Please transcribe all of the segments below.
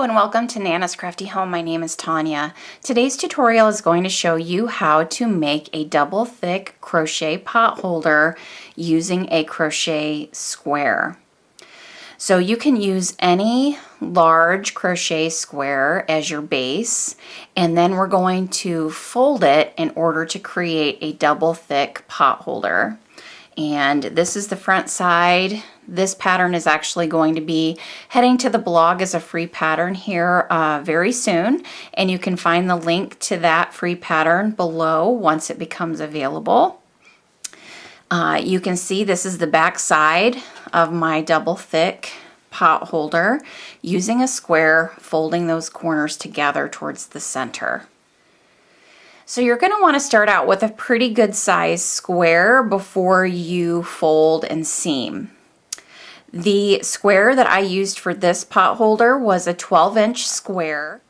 Hello and welcome to Nana's Crafty Home. My name is Tanya. Today's tutorial is going to show you how to make a double thick crochet pot holder using a crochet square. So you can use any large crochet square as your base, and then we're going to fold it in order to create a double thick pot holder. And this is the front side. This pattern is actually going to be heading to the blog as a free pattern here very soon, and you can find the link to that free pattern below once it becomes available. You can see this is the back side of my double thick pot holder using a square, folding those corners together towards the center. So you're going to want to start out with a pretty good size square before you fold and seam. The square that I used for this pot holder was a 12-inch square.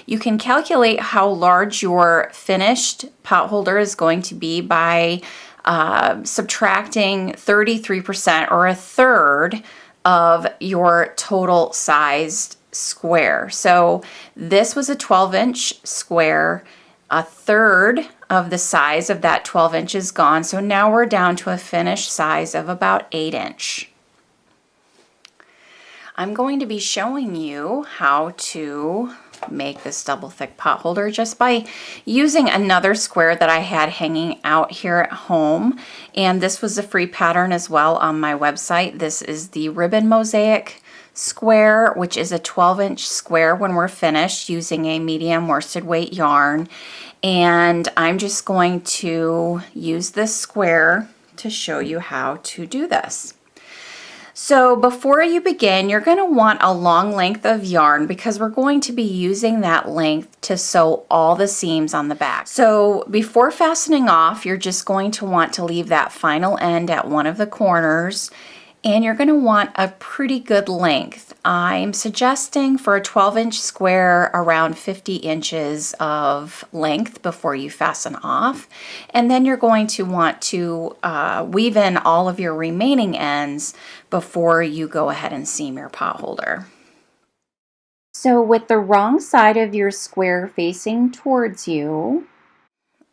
You can calculate how large your finished pot holder is going to be by subtracting 33% or a third of your total sized square. So this was a 12-inch square. A third of the size of that 12 inches gone, so now we're down to a finished size of about 8-inch. I'm going to be showing you how to make this double thick pot holder just by using another square that I had hanging out here at home, and this was a free pattern as well on my website. This is the ribbon mosaic square, which is a 12-inch square when we're finished using a medium worsted weight yarn. And I'm just going to use this square to show you how to do this. So before you begin, you're going to want a long length of yarn because we're going to be using that length to sew all the seams on the back. So before fastening off, you're just going to want to leave that final end at one of the corners, and you're going to want a pretty good length. I'm suggesting for a 12-inch square around 50 inches of length before you fasten off. And then you're going to want to weave in all of your remaining ends before you go ahead and seam your pot holder. So with the wrong side of your square facing towards you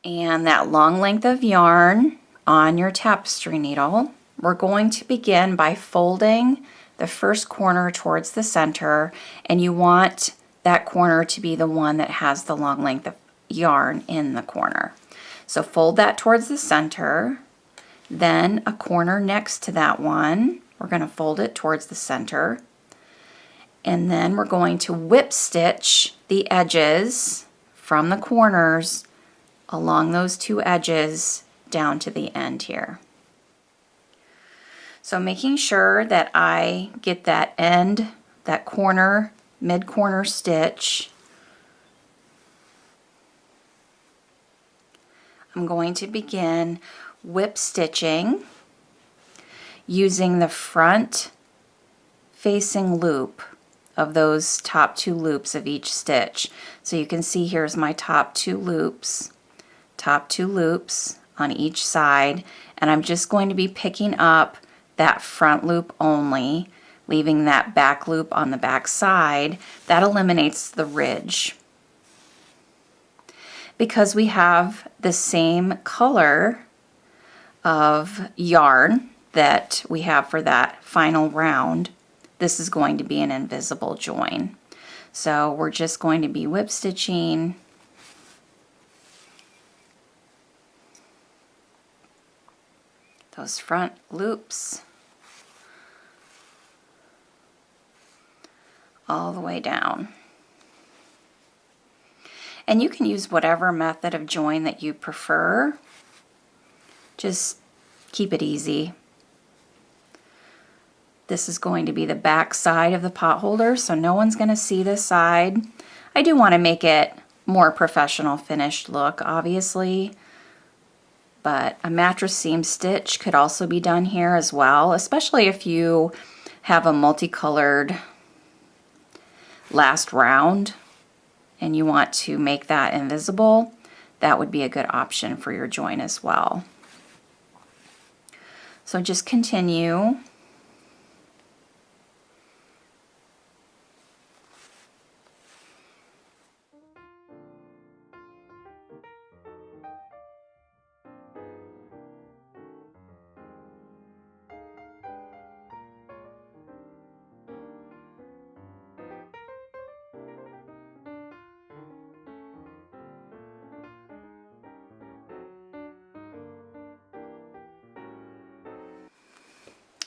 and that long length of yarn on your tapestry needle, we're going to begin by folding the first corner towards the center, and you want that corner to be the one that has the long length of yarn in the corner. So fold that towards the center, then a corner next to that one, we're going to fold it towards the center, and then we're going to whip stitch the edges from the corners along those two edges down to the end here. So making sure that I get that end, that corner, mid-corner stitch. I'm going to begin whip stitching using the front facing loop of those top two loops of each stitch. So you can see here's my top two loops on each side, and I'm just going to be picking up that front loop only, leaving that back loop on the back side. That eliminates the ridge. Because we have the same color of yarn that we have for that final round, this is going to be an invisible join. So we're just going to be whip stitching those front loops all the way down. And you can use whatever method of join that you prefer. Just keep it easy. This is going to be the back side of the pot holder, so no one's going to see this side. I do want to make it more professional finished look, obviously, but a mattress seam stitch could also be done here as well, especially if you have a multicolored last round and you want to make that invisible. That would be a good option for your join as well. So just continue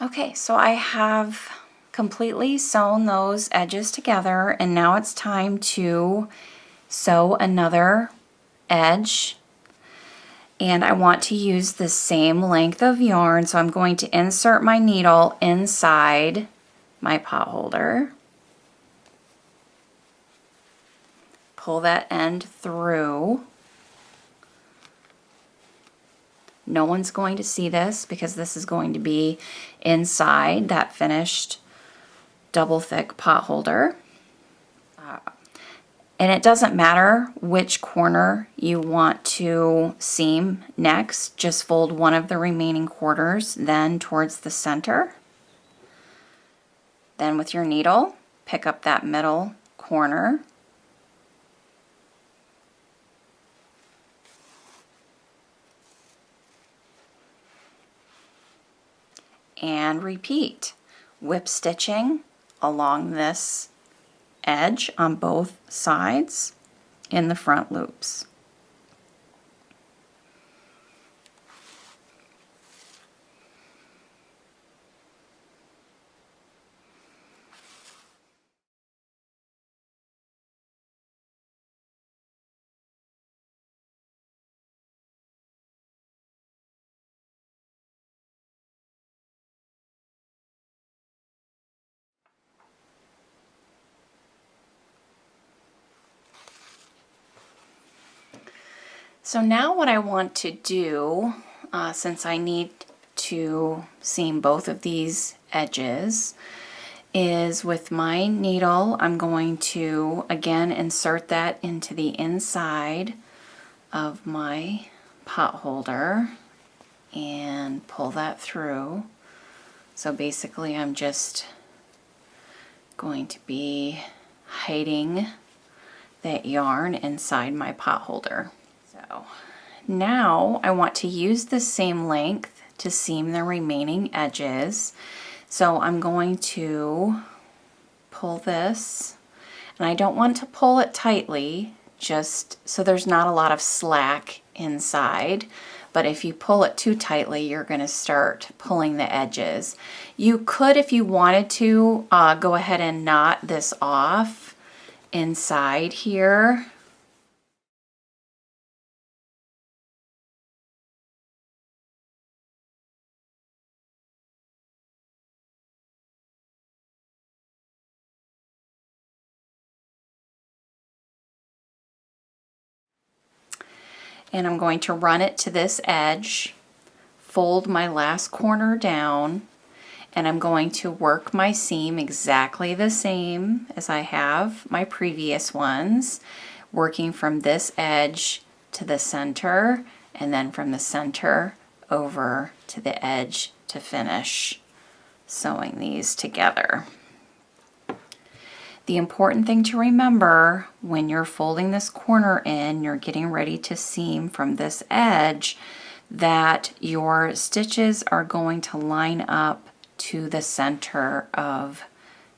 Okay, so I have completely sewn those edges together, and now it's time to sew another edge. And I want to use the same length of yarn, so I'm going to insert my needle inside my pot holder. Pull that end through. No one's going to see this because this is going to be inside that finished double thick pot holder. And it doesn't matter which corner you want to seam next. Just fold one of the remaining quarters then towards the center. Then with your needle, pick up that middle corner. And repeat, whip stitching along this edge on both sides in the front loops. So now what I want to do, since I need to seam both of these edges, is with my needle, I'm going to again insert that into the inside of my pot holder and pull that through. So basically I'm just going to be hiding that yarn inside my pot holder. So now I want to use the same length to seam the remaining edges. So I'm going to pull this, and I don't want to pull it tightly, just so there's not a lot of slack inside. But if you pull it too tightly, you're going to start pulling the edges. You could, if you wanted to, go ahead and knot this off inside here. And I'm going to run it to this edge, fold my last corner down, and I'm going to work my seam exactly the same as I have my previous ones, working from this edge to the center, and then from the center over to the edge to finish sewing these together. The important thing to remember when you're folding this corner in, you're getting ready to seam from this edge, that your stitches are going to line up to the center of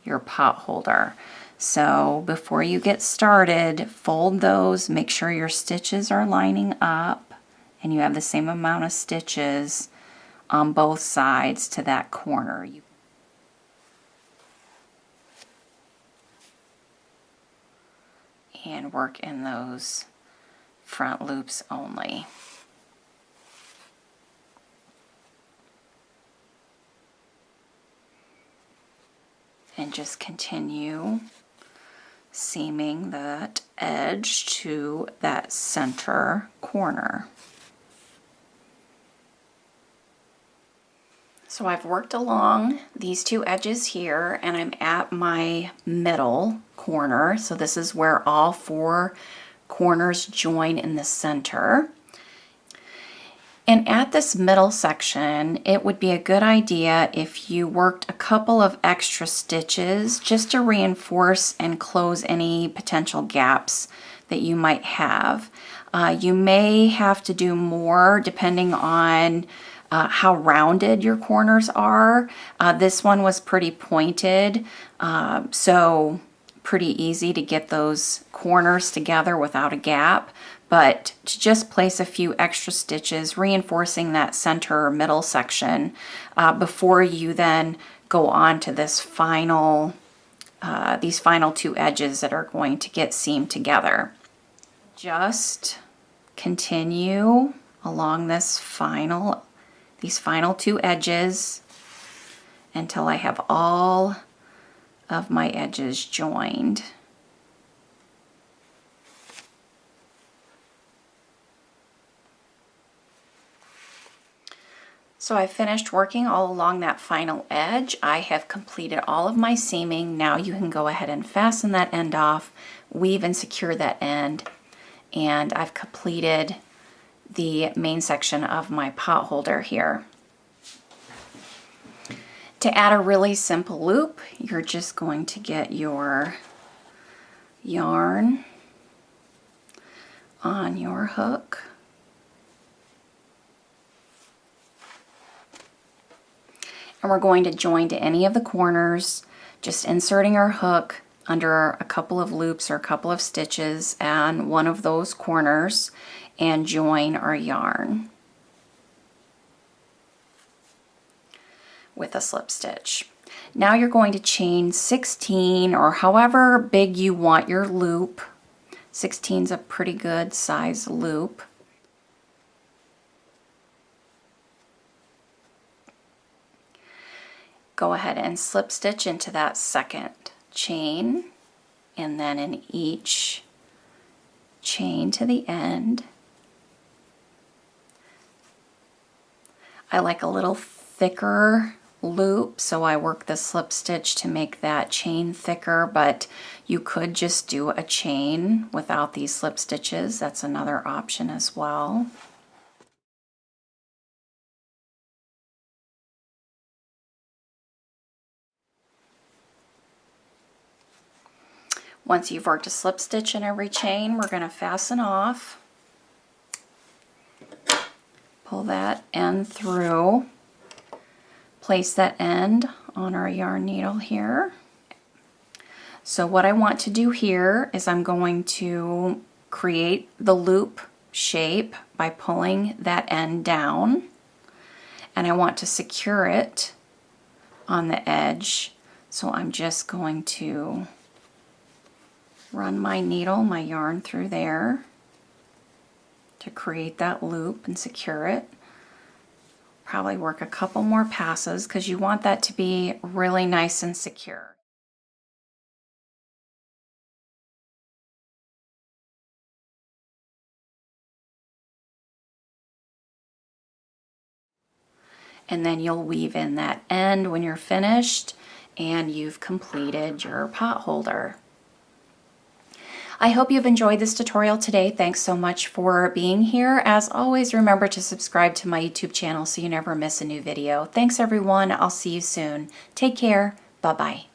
your pot holder. So before you get started, fold those, make sure your stitches are lining up and you have the same amount of stitches on both sides to that corner. And work in those front loops only. And just continue seaming that edge to that center corner. So I've worked along these two edges here, and I'm at my middle corner. So this is where all four corners join in the center. And at this middle section, it would be a good idea if you worked a couple of extra stitches just to reinforce and close any potential gaps that you might have. You may have to do more depending on how rounded your corners are. This one was pretty pointed, so pretty easy to get those corners together without a gap. but to just place a few extra stitches, reinforcing that center or middle section before you then go on to this these final two edges that are going to get seamed together. Just continue along these final two edges until I have all of my edges joined. So I finished working all along that final edge. I have completed all of my seaming. Now you can go ahead and fasten that end off, weave and secure that end, and I've completed the main section of my pot holder here. To add a really simple loop, you're just going to get your yarn on your hook. And we're going to join to any of the corners, just inserting our hook under a couple of loops or a couple of stitches on one of those corners and join our yarn with a slip stitch. Now you're going to chain 16 or however big you want your loop. 16 is a pretty good size loop. Go ahead and slip stitch into that second chain, and then in each chain to the end. I like a little thicker loop, so I work the slip stitch to make that chain thicker, but you could just do a chain without these slip stitches. That's another option as well. Once you've worked a slip stitch in every chain, we're going to fasten off. Pull that end through. Place that end on our yarn needle here. So what I want to do here is I'm going to create the loop shape by pulling that end down. And I want to secure it on the edge. So I'm just going to run my needle, my yarn through there to create that loop and secure it. Probably work a couple more passes because you want that to be really nice and secure. And then you'll weave in that end when you're finished and you've completed your pot holder. I hope you've enjoyed this tutorial today. Thanks so much for being here. As always, remember to subscribe to my YouTube channel so you never miss a new video. Thanks everyone. I'll see you soon. Take care. Bye-bye.